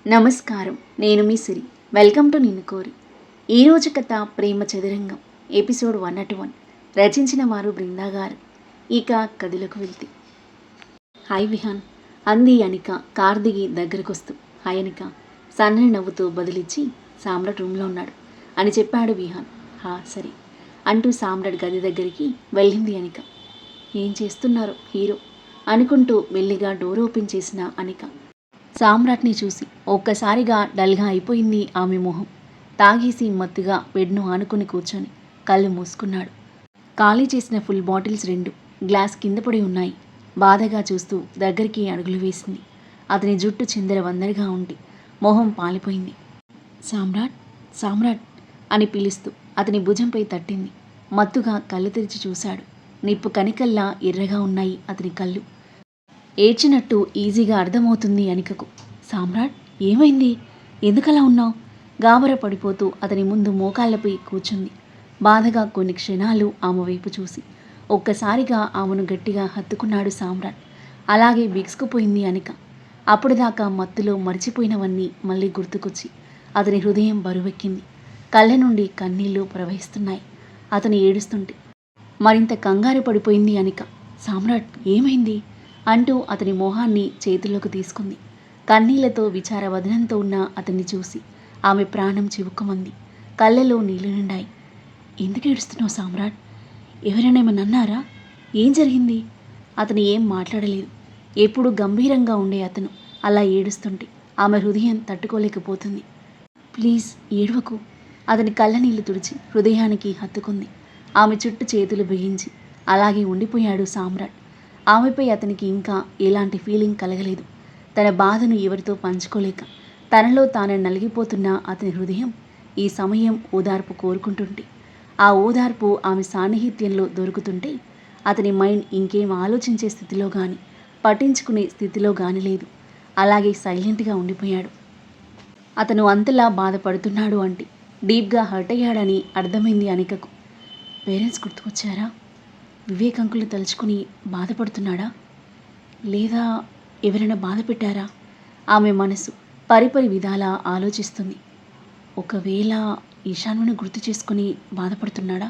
నమస్కారం. నేను మీ సిరి. Welcome to నిన్ను కోరి. ఈరోజు కథ ప్రేమ చదురంగం ఎపిసోడ్ 101. రచించిన వారు బృందా గారు. ఇక కథలోకి వెళ్తే, హాయ్ విహాన్ అంది అనిక కార్ దిగి దగ్గరకొస్తూ. హాయ్ అనిక సన్నని నవ్వుతూ బదిలిచ్చి, సామ్రాట్ రూమ్లో ఉన్నాడు అని చెప్పాడు విహాన్. సరే అంటూ సామ్రాట్ గది దగ్గరికి వెళ్ళింది అనిక. ఏం చేస్తున్నారు హీరో అనుకుంటూ మెల్లిగా డోర్ ఓపెన్ చేసిన అనిక సామ్రాట్ని చూసి ఒక్కసారిగా డల్గా అయిపోయింది ఆమె మొహం. తాగేసి మత్తుగా బెడ్ను ఆనుకుని కూర్చొని కళ్ళు మూసుకున్నాడు. ఖాళీ చేసిన ఫుల్ బాటిల్స్ 2 గ్లాస్ కింద పడి ఉన్నాయి. బాధగా చూస్తూ దగ్గరికి అడుగులు వేసింది. అతని జుట్టు చిందర వందరగా ఉండి మొహం పాలిపోయింది. సామ్రాట్ సామ్రాట్ అని పిలుస్తూ అతని భుజంపై తట్టింది. మత్తుగా కళ్ళు తెరిచి చూశాడు. నిప్పు కనికల్లా ఎర్రగా ఉన్నాయి అతని కళ్ళు. ఏడ్చినట్టు ఈజీగా అర్థమవుతుంది అనికకు. సామ్రాట్ ఏమైంది, ఎందుకలా ఉన్నావు? గాబర పడిపోతూ అతని ముందు మోకాళ్ళపై కూర్చుంది. బాధగా కొన్ని క్షణాలు ఆమె వైపు చూసి ఒక్కసారిగా ఆమెను గట్టిగా హత్తుకున్నాడు సామ్రాట్. అలాగే బిగుసుకుపోయింది అనిక. అప్పటిదాకా మత్తులో మర్చిపోయినవన్నీ మళ్ళీ గుర్తుకొచ్చి అతని హృదయం బరువెక్కింది. కళ్ళ నుండి కన్నీళ్లు ప్రవహిస్తున్నాయి. అతను ఏడుస్తుంటే మరింత కంగారు పడిపోయింది అనిక. సామ్రాట్ ఏమైంది అంటూ అతని మొహాన్ని చేతుల్లోకి తీసుకుంది. కన్నీళ్లతో విచారవదనంతో ఉన్న అతన్ని చూసి ఆమె ప్రాణం చివుక్కుమంది. కళ్ళలో నీళ్లు నిండాయి. ఎందుకు ఏడుస్తున్నావు సామ్రాట్? ఎవరైనా ఏమన్నారా? ఏం జరిగింది? అతను ఏం మాట్లాడలేదు. ఎప్పుడు గంభీరంగా ఉండే అతను అలా ఏడుస్తుంటే ఆమె హృదయం తట్టుకోలేకపోతుంది. ప్లీజ్ ఏడవకు. అతని కళ్ళ నీళ్లు తుడిచి హృదయానికి హత్తుకుంది. ఆమె చుట్టూ చేతులు బిగించి అలాగే ఉండిపోయాడు సామ్రాట్. ఆమెపై అతనికి ఇంకా ఎలాంటి ఫీలింగ్ కలగలేదు. తన బాధను ఎవరితో పంచుకోలేక తనలో తాను నలిగిపోతున్న అతని హృదయం ఈ సమయం ఓదార్పు కోరుకుంటుంటే, ఆ ఓదార్పు ఆమె సాన్నిహిత్యంలో దొరుకుతుంటే అతని మైండ్ ఇంకేం ఆలోచించే స్థితిలో కానీ పట్టించుకునే స్థితిలో కానీ లేదు. అలాగే సైలెంట్గా ఉండిపోయాడు. అతను అంతలా బాధపడుతున్నాడు అంటే డీప్గా హర్ట్ అయ్యాడని అర్థమైంది అనికకు. పేరెంట్స్ గుర్తుకొచ్చారా? వివేక్ అంకుల్ని తలుచుకుని బాధపడుతున్నాడా? లేదా ఎవరైనా బాధ పెట్టారా? ఆమె మనసు పరిపరి విధాలా ఆలోచిస్తుంది. ఒకవేళ ఈశాన్యను గుర్తు చేసుకుని బాధపడుతున్నాడా?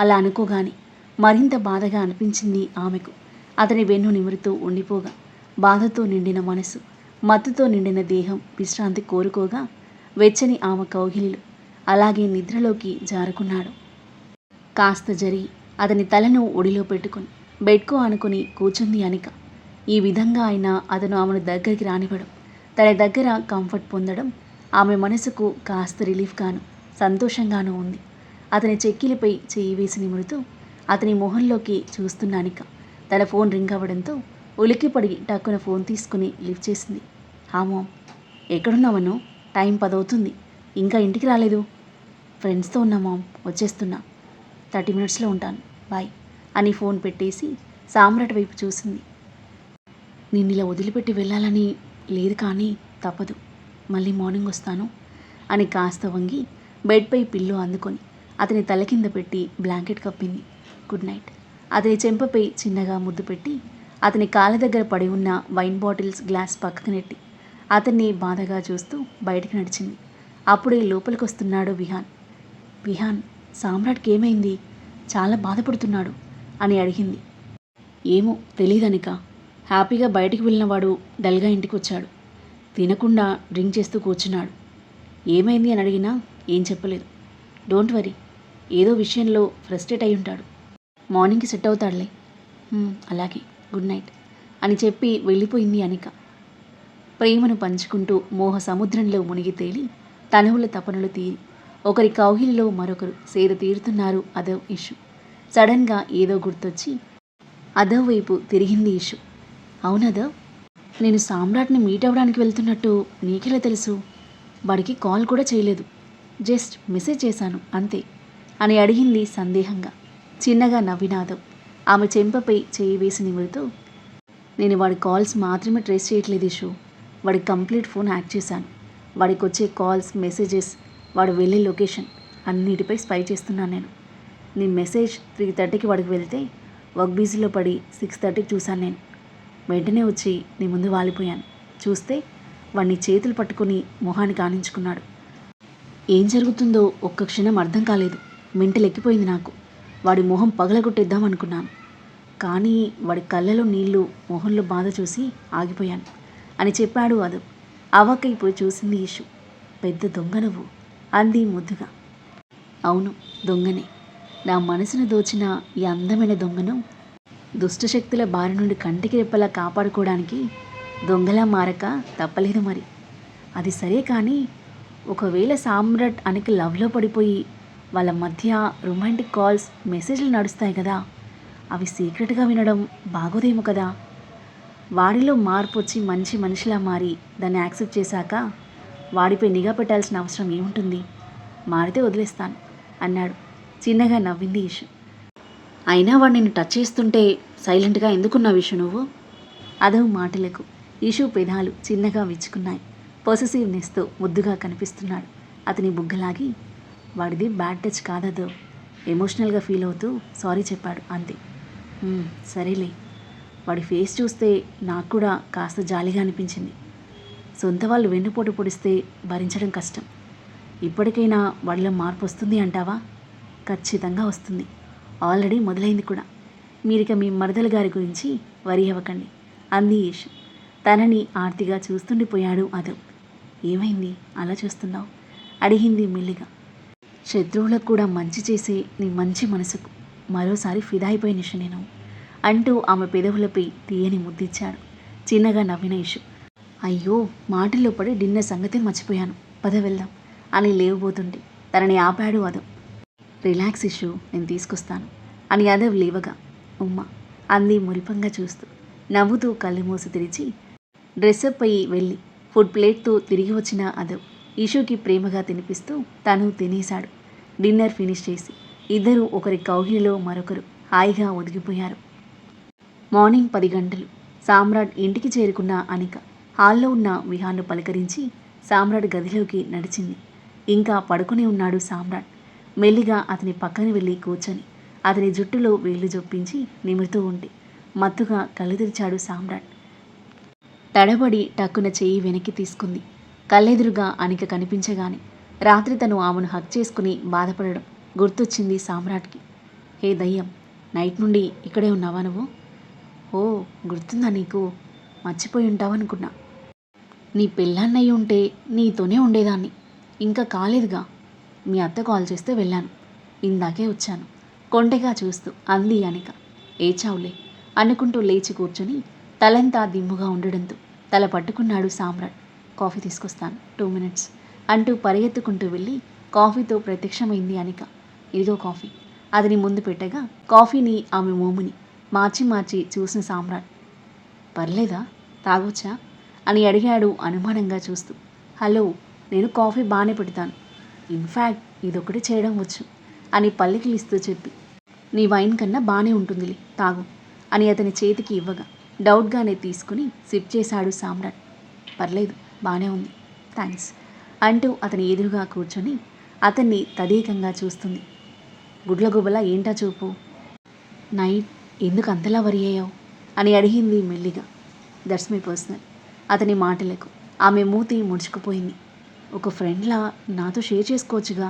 అలా అనుకోగానే మరింత బాధగా అనిపించింది ఆమెకు. అతని వెన్ను నిమురుతూ ఉండిపోగా బాధతో నిండిన మనసు, మత్తుతో నిండిన దేహం విశ్రాంతి కోరుకోగా వెచ్చని ఆమె కౌగిలిలో అలాగే నిద్రలోకి జారుకున్నాడు. కాస్త జరిగి అతని తలను ఒడిలో పెట్టుకుని బెడ్కు ఆనుకుని కూర్చుంది అనిక. ఈ విధంగా అయినా అతను ఆమెను దగ్గరికి రానివ్వడం, తన దగ్గర కంఫర్ట్ పొందడం ఆమె మనసుకు కాస్త రిలీఫ్గాను సంతోషంగానూ ఉంది. అతని చెక్కిలిపై చేయి వేసి నిమురుతూ అతని మొహంలోకి చూస్తున్న అనిక తన ఫోన్ రింగ్ అవ్వడంతో ఉలిక్కిపడి టక్కున ఫోన్ తీసుకుని లిఫ్ట్ చేసింది. మామ్, ఎక్కడున్నావను? టైం 10 అవుతుంది, ఇంకా ఇంటికి రాలేదు. ఫ్రెండ్స్తో ఉన్నా మామ్, వచ్చేస్తున్నా. 30 మినిట్స్లో ఉంటాను, బాయ్ అని ఫోన్ పెట్టేసి సామ్రాట్ వైపు చూసింది. నిన్ను ఇలా వదిలిపెట్టి వెళ్ళాలని లేదు, కానీ తప్పదు. మళ్ళీ మార్నింగ్ వస్తాను అని కాస్త వంగి బెడ్పై పిల్లో అందుకొని అతని తల కింద పెట్టి బ్లాంకెట్ కప్పింది. Good night. అతని చెంపపై చిన్నగా ముద్దు పెట్టి అతని కాళ్ళ దగ్గర పడి ఉన్న వైన్ బాటిల్స్ గ్లాస్ పక్కకు నెట్టి అతన్ని బాధగా చూస్తూ బయటికి నడిచింది. అప్పుడే లోపలికి వస్తున్నాడు విహాన్. విహాన్, సామ్రాట్కి ఏమైంది? చాలా బాధపడుతున్నాడు అని అడిగింది. ఏమో తెలీదనిక. హ్యాపీగా బయటికి వెళ్ళినవాడు డల్గా ఇంటికి వచ్చాడు. తినకుండా డ్రింక్ చేస్తూ కూర్చున్నాడు. ఏమైంది అని అడిగినా ఏం చెప్పలేదు. డోంట్ వరీ, ఏదో విషయంలో ఫ్రస్ట్రేట్ అయి ఉంటాడు. మార్నింగ్కి సెట్ అవుతాడులే. అలాగే, గుడ్ నైట్ అని చెప్పి వెళ్ళిపోయింది అనిక. ప్రేమను పంచుకుంటూ మోహ సముద్రంలో మునిగి తేలి తనువుల తపనలు తీరి ఒకరి కౌగిలిలో మరొకరు సేద తీరుతున్నారు అదవ్, ఇషు. సడన్గా ఏదో గుర్తొచ్చి అదవ్ వైపు తిరిగింది ఇషు. అవునదవ్, నేను సామ్రాట్ని మీట్ అవ్వడానికి వెళ్తున్నట్టు నీకెలా తెలుసు? వాడికి కాల్ కూడా చేయలేదు, జస్ట్ మెసేజ్ చేశాను అంతే అని అడిగింది సందేహంగా. చిన్నగా నవ్విన అదవ్ ఆమె చెంపపై చేయి వేసి నిమురుతూ, నేను వాడి కాల్స్ మాత్రమే ట్రేస్ చేయట్లేదు ఇషు. వాడి కంప్లీట్ ఫోన్ హ్యాక్ చేశాను. వాడికి వచ్చే కాల్స్, మెసేజెస్, వాడు వెళ్ళే లొకేషన్ అన్నిటిపై స్పై చేస్తున్నాను నేను. నీ మెసేజ్ 3:30కి వాడికి వెళ్తే వర్క్ బిజీలో పడి 6:30కి చూశాను నేను. వెంటనే వచ్చి నీ ముందు వాలిపోయాను. చూస్తే వాడిని చేతులు పట్టుకుని మొహానికి ఆనించుకున్నాడు. ఏం జరుగుతుందో ఒక్క క్షణం అర్థం కాలేదు. మెంటలెక్కిపోయింది నాకు. వాడి మొహం పగలగొట్టేద్దాం అనుకున్నాను. కానీ వాడి కళ్ళలో నీళ్లు, మొహంలో బాధ చూసి ఆగిపోయాను అని చెప్పాడు అదు. అవాక్కైపోయి చూసింది ఈషు. పెద్ద దొంగ నువ్వు అంది ముద్దుగా. అవును, దొంగనే. నా మనసును దోచిన ఈ అందమైన దొంగను దుష్టశక్తుల బారి నుండి కంటికి రెప్పలా కాపాడుకోవడానికి దొంగలా మారక తప్పలేదు మరి. అది సరే, కానీ ఒకవేళ సామ్రాట్ అనికి లవ్లో పడిపోయి వాళ్ళ మధ్య రొమాంటిక్ కాల్స్, మెసేజ్లు నడుస్తాయి కదా, అవి సీక్రెట్గా వినడం బాగోదేమో కదా. వాడిలో మార్పు వచ్చి మంచి మనిషిలా మారి దాన్ని యాక్సెప్ట్ చేశాక వాడిపై నిఘా పెట్టాల్సిన అవసరం ఏముంటుంది? మారితే వదిలేస్తాను అన్నాడు. చిన్నగా నవ్వింది ఈషు. అయినా వాడు నిన్ను టచ్ చేస్తుంటే సైలెంట్గా ఎందుకున్నావు ఈషు నువ్వు? అదో మాటలకు ఈషు పెదాలు చిన్నగా విచ్చుకున్నాయి. పొసెసివ్నెస్తో ముద్దుగా కనిపిస్తున్నాడు. అతని బుగ్గలాగి, వాడిది బ్యాడ్ టచ్ కాదదో, ఎమోషనల్గా ఫీల్ అవుతూ సారీ చెప్పాడు అంతే. సరేలే. వాడి ఫేస్ చూస్తే నాకు కూడా కాస్త జాలిగా అనిపించింది. సొంత వాళ్ళు వెన్నుపోటు పొడిస్తే భరించడం కష్టం. ఇప్పటికైనా వాడిలో మార్పు వస్తుంది అంటావా? ఖచ్చితంగా వస్తుంది. ఆల్రెడీ మొదలైంది కూడా. మీరిక మీ మరదల గారి గురించి వరి అవ్వకండి అంది ఈషు. తనని ఆర్తిగా చూస్తుండిపోయాడు అదు. ఏమైంది అలా చూస్తున్నావు అడిగింది మెల్లిగా. శత్రువులకు కూడా మంచి చేసే నీ మంచి మనసుకు మరోసారి ఫిదా అయిపోయిన ఇషు నేను అంటూ ఆమె పెదవులపై తీయని ముద్దిచ్చాడు. చిన్నగా నవ్విన ఇషు. అయ్యో, మాటల్లో పడి డిన్నర్ సంగతి మర్చిపోయాను, పద వెళ్దాం అని లేవబోతుంటే తనని ఆపాడు అదవ్. రిలాక్స్ ఇషు, నేను తీసుకొస్తాను అని అదవ్ లేవగా. ఉమ్మ అంది మురిపంగా చూస్తూ. నవ్వుతూ కళ్ళు మూసి తెరిచి డ్రెస్అప్ అయ్యి వెళ్ళి ఫుడ్ ప్లేట్తో తిరిగి వచ్చిన అదవ్ ఇషుకి ప్రేమగా తినిపిస్తూ తను తినేశాడు. డిన్నర్ ఫినిష్ చేసి ఇద్దరు ఒకరి కౌగిలిలో మరొకరు హాయిగా ఒదిగిపోయారు. మార్నింగ్ 10 గంటలు. సామ్రాట్ ఇంటికి చేరుకున్న అనిక హాల్లో ఉన్న విహాన్ను పలకరించి సామ్రాట్ గదిలోకి నడిచింది. ఇంకా పడుకుని ఉన్నాడు సామ్రాట్. మెల్లిగా అతని పక్కన వెళ్ళి కూర్చొని అతని జుట్టులో వేళ్లు జొప్పించి నిమురుతూ ఉంటే మత్తుగా కళ్ళు తెరిచాడు సామ్రాట్. తడబడి టక్కున చెయ్యి వెనక్కి తీసుకుంది. కళ్ళెదురుగా అనిక కనిపించగానే రాత్రి తను ఆమెను హక్ చేసుకుని బాధపడడం గుర్తొచ్చింది సామ్రాట్కి. హే దయ్యం, నైట్ నుండి ఇక్కడే ఉన్నావా నువ్వు? ఓ, గుర్తుందా నీకు? మర్చిపోయి ఉంటావనుకున్నా. నీ పెళ్ళాన్నయ్యి ఉంటే నీతోనే ఉండేదాన్ని. ఇంకా కాలేదుగా. మీ అత్త కాల్ చేస్తే వెళ్ళాను. ఇందాకే వచ్చాను కొంటెగా చూస్తూ అంది అనిక. ఏచావులే అనుకుంటూ లేచి కూర్చొని తలంతా దిమ్ముగా ఉండడంతో తల పట్టుకున్నాడు సామ్రాట్. కాఫీ తీసుకొస్తాను, 2 minutes అంటూ పరిగెత్తుకుంటూ వెళ్ళి కాఫీతో ప్రత్యక్షమైంది అనిక. ఇదిగో కాఫీ అతని ముందు పెట్టగా కాఫీని ఆమె మోముని మార్చి మార్చి చూసిన సామ్రాట్. పర్లేదా, తాగొచ్చా అని అడిగాడు అనుమానంగా చూస్తూ. హలో, నేను కాఫీ బాగానే పెడతాను. ఇన్ఫ్యాక్ట్ ఇదొకటి చేయడం వచ్చు అని పల్లికిలిస్తూ చెప్పి, నీ వైన్ కన్నా బాగానే ఉంటుందిలే, తాగు అని అతని చేతికి ఇవ్వగా డౌట్గానే తీసుకుని సిప్ చేశాడు సామ్రాట్. పర్లేదు, బాగానే ఉంది, థ్యాంక్స్ అంటూ అతని ఎదురుగా కూర్చొని అతన్ని తదేకంగా చూస్తుంది. గుడ్లగుబల ఏంటా చూపు? నైట్ ఎందుకు అంతలా వరి అయ్యావు అని అడిగింది మెల్లిగా. That's my personal. అతని మాటలకు ఆమె మూతి ముడుచుకుపోయింది. ఒక ఫ్రెండ్లా నాతో షేర్ చేసుకోవచ్చుగా,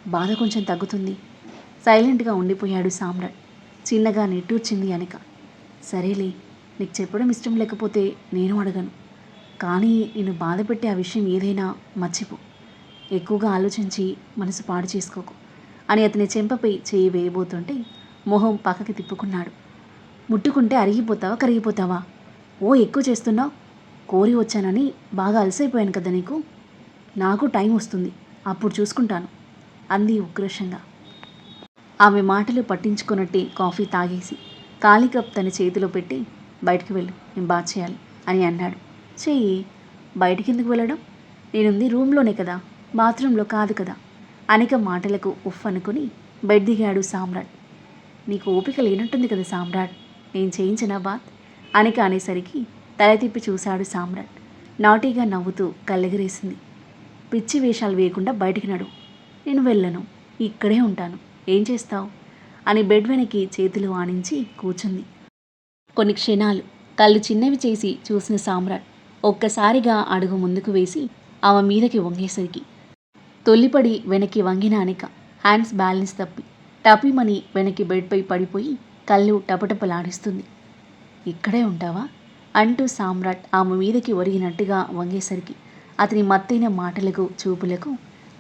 బాధ కొంచెం తగ్గుతుంది. సైలెంట్గా ఉండిపోయాడు సామ్రాట్. చిన్నగా నిట్టూర్చింది అనిక. సరేలే, నీకు చెప్పడం ఇష్టం లేకపోతే నేను అడగను. కానీ నిన్ను బాధ పెట్టే ఆ విషయం ఏదైనా మర్చిపో. ఎక్కువగా ఆలోచించి మనసు పాడు చేసుకోకు అని అతని చెంపపై చేయి వేయబోతుంటే మొహం పక్కకి తిప్పుకున్నాడు. ముట్టుకుంటే అరిగిపోతావా కరిగిపోతావా? ఓ ఎక్కువ చేస్తున్నావు. కోరి వచ్చానని బాగా అలసైపోయాను కదా నీకు. నాకు టైం వస్తుంది, అప్పుడు చూసుకుంటాను అంది ఉక్రోషంగా. ఆమె మాటలు పట్టించుకున్నట్టే కాఫీ తాగేసి ఖాళీ కప్ తన చేతిలో పెట్టి బయటికి వెళ్ళు, నేను బాత్ చేయాలి అని అన్నాడు. చెయ్యి. బయటికి ఎందుకు వెళ్ళడం? నేనుంది రూమ్లోనే కదా, బాత్రూంలో కాదు కదా. అనిక మాటలకు ఉఫ్ అనుకుని బెడ్ దిగాడు సామ్రాట్. నీకు ఓపిక లేనట్టుంది కదా సామ్రాట్, నేను చేయించనా బాత్? అనిక అనేసరికి తల తిప్పి చూశాడు సామ్రాట్. నాటీగా నవ్వుతూ కళ్ళెగరేసింది. పిచ్చి వేషాలు వేయకుండా బయటికి నడు. నేను వెళ్ళను, ఇక్కడే ఉంటాను. ఏం చేస్తావు అని బెడ్ వెనక్కి చేతులు ఆనించి కూర్చుంది. కొన్ని క్షణాలు కళ్ళు చిన్నవి చేసి చూసిన సామ్రాట్ ఒక్కసారిగా అడుగు ముందుకు వేసి ఆమె మీదకి వంగేసరికి తొల్లిపడి వెనక్కి వంగిన అనిక హ్యాండ్స్ బ్యాలెన్స్ తప్పి టపీమని వెనక్కి బెడ్పై పడిపోయి కళ్ళు టపటపలాడిస్తుంది. ఇక్కడే ఉంటావా అంటూ సామ్రాట్ ఆమె మీదకి ఒరిగినట్టుగా వంగేసరికి అతని మత్తైన మాటలకు చూపులకు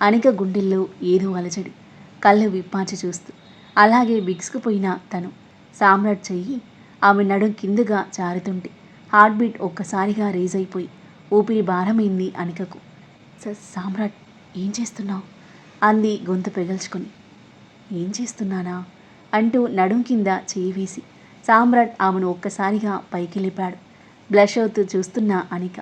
అనిక గుండెల్లో ఏదో అలజడి. కళ్ళు విప్పాచి చూస్తూ అలాగే బిగుసుకుపోయిన తను సామ్రాట్ చెయ్యి ఆమె నడుం కిందుగా జారుతుంటే హార్ట్ బీట్ ఒక్కసారిగా రేజ్ అయిపోయి ఊపిరి భారమైంది అనికకు. సామ్రాట్ ఏం చేస్తున్నావు అంది గొంతు పెగల్చుకొని. ఏం చేస్తున్నానా అంటూ నడుం కింద చేయి వేసి సామ్రాట్ ఆమెను ఒక్కసారిగా పైకి లేపాడు. బ్లష్ అవుతూ చూస్తున్న అనిక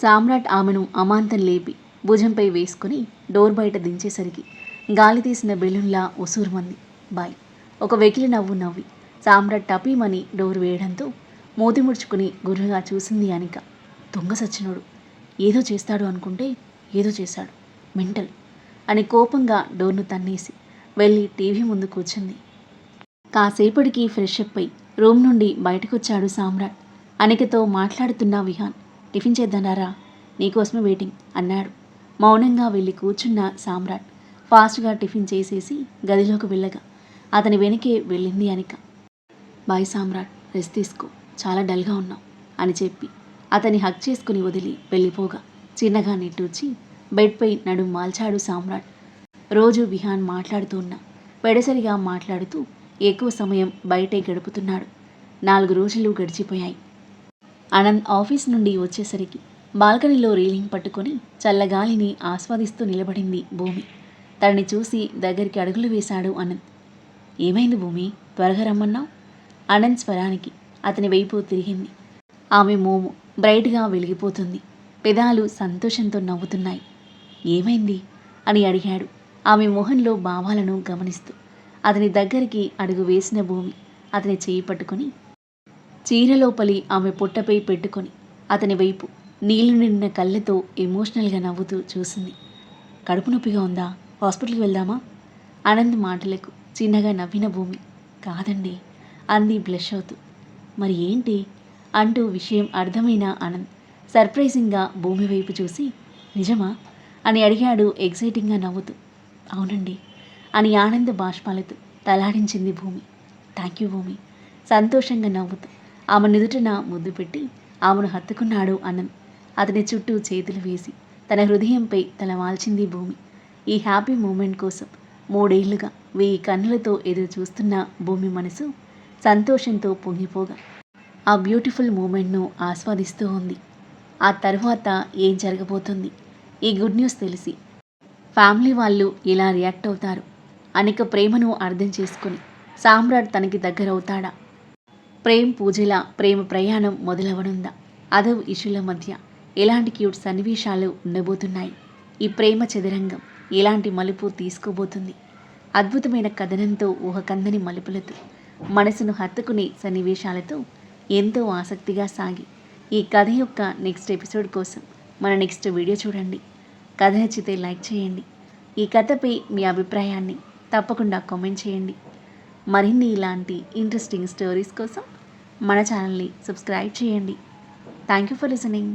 సామ్రాట్ ఆమెను అమాంతం లేపి భుజంపై వేసుకుని డోర్ బయట దించేసరికి గాలి తీసిన బెలూన్లా ఉసూరుమంది. బాయ్ ఒక వెకిలి నవ్వు నవ్వి సామ్రాట్ టపీమని డోర్ వేయడంతో మూతి ముడుచుకుని గుర్రుగా చూసింది అనిక. దొంగ సచ్చినోడు ఏదో చేస్తాడు అనుకుంటే ఏదో చేశాడు, మెంటల్ అని కోపంగా డోర్ను తన్నేసి వెళ్ళి టీవీ ముందు కూర్చుంది. కాసేపటికి ఫ్రెష్ అప్ అయి రూమ్ నుండి బయటకొచ్చాడు సామ్రాట్. అనికతో మాట్లాడుతున్న విహాన్ టిఫిన్ చేద్దానారా, నీకోసమే వెయిటింగ్ అన్నాడు. మౌనంగా వెళ్ళి కూర్చున్న సామ్రాట్ ఫాస్ట్గా టిఫిన్ చేసేసి గదిలోకి వెళ్ళగా అతని వెనకే వెళ్ళింది అనిక. బాయ్ సామ్రాట్, రెస్ట్ తీసుకో, చాలా డల్గా ఉన్నావు అని చెప్పి అతని హక్ చేసుకుని వదిలి వెళ్ళిపోగా చిన్నగా నిట్టూర్చి బెడ్పై నడుం మాల్చాడు సామ్రాట్. రోజు విహాన్ మాట్లాడుతూ ఉన్నా పెడసరిగా మాట్లాడుతూ ఎక్కువ సమయం బయటే గడుపుతున్నాడు. 4 రోజులు గడిచిపోయాయి. అనంత్ ఆఫీస్ నుండి వచ్చేసరికి బాల్కనీలో రీలింగ్ పట్టుకొని చల్లగాలిని ఆస్వాదిస్తూ నిలబడింది భూమి. తనని చూసి దగ్గరికి అడుగులు వేశాడు అనంత్. ఏమైంది భూమి, త్వరగా రమ్మన్నావు? అనంత్ స్వరానికి అతని వైపు తిరిగింది. ఆమె మోము బ్రైట్గా వెలిగిపోతుంది. పెదాలు సంతోషంతో నవ్వుతున్నాయి. ఏమైంది అని అడిగాడు ఆమె మొహంలో భావాలను గమనిస్తూ. అతని దగ్గరికి అడుగు వేసిన భూమి అతని చేయి పట్టుకొని చీరలోపలి ఆమె పొట్టపై పెట్టుకొని అతని వైపు నీళ్లు నిండిన కళ్ళతో ఎమోషనల్గా నవ్వుతూ చూసింది. కడుపు నొప్పిగా ఉందా, హాస్పిటల్కి వెళ్దామా? అనంత్ మాటలకు చిన్నగా నవ్విన భూమి కాదండి అంది బ్లష్ అవుతూ. మరి ఏంటి అంటూ విషయం అర్థమైన అనంత్ సర్ప్రైజింగ్గా భూమి వైపు చూసి నిజమా అని అడిగాడు ఎగ్జైటింగ్గా నవ్వుతూ. అవునండి అని ఆనంద బాష్పాలతో తలాడించింది భూమి. థ్యాంక్ యూ భూమి సంతోషంగా నవ్వుతూ ఆమె నుదుటన ముద్దు పెట్టి ఆమెను హత్తుకున్నాడు అనంత్. అతని చుట్టూ చేతులు వేసి తన హృదయంపై తల వాల్చింది భూమి. ఈ హ్యాపీ మూమెంట్ కోసం 3 ఏళ్లుగా 1000 కన్నులతో ఎదురు చూస్తున్న భూమి మనసు సంతోషంతో పొంగిపోగా ఆ బ్యూటిఫుల్ మూమెంట్ను ఆస్వాదిస్తూ ఉంది. ఆ తర్వాత ఏం జరగబోతుంది? ఈ గుడ్ న్యూస్ తెలిసి ఫ్యామిలీ వాళ్ళు ఎలా రియాక్ట్ అవుతారు? అనిక ప్రేమను అర్థం చేసుకుని సామ్రాట్ తనకి దగ్గరవుతాడా? ప్రేమ్ పూజల ప్రేమ ప్రయాణం మొదలవనుందా? అదవ్ ఇష్యూల మధ్య ఎలాంటి క్యూట్ సన్నివేశాలు ఉండబోతున్నాయి? ఈ ప్రేమ చదరంగం ఎలాంటి మలుపు తీసుకోబోతుంది? అద్భుతమైన కథనంతో ఊహకందని మలుపులతో మనసును హత్తుకునే సన్నివేశాలతో ఎంతో ఆసక్తిగా సాగి ఈ కథ యొక్క నెక్స్ట్ ఎపిసోడ్ కోసం మన నెక్స్ట్ వీడియో చూడండి. కథ నచ్చితే లైక్ చేయండి. ఈ కథపై మీ అభిప్రాయాన్ని తప్పకుండా కామెంట్ చేయండి. మరిన్ని ఇలాంటి ఇంట్రెస్టింగ్ స్టోరీస్ కోసం మన ఛానల్ని సబ్స్క్రైబ్ చేయండి. Thank you for listening.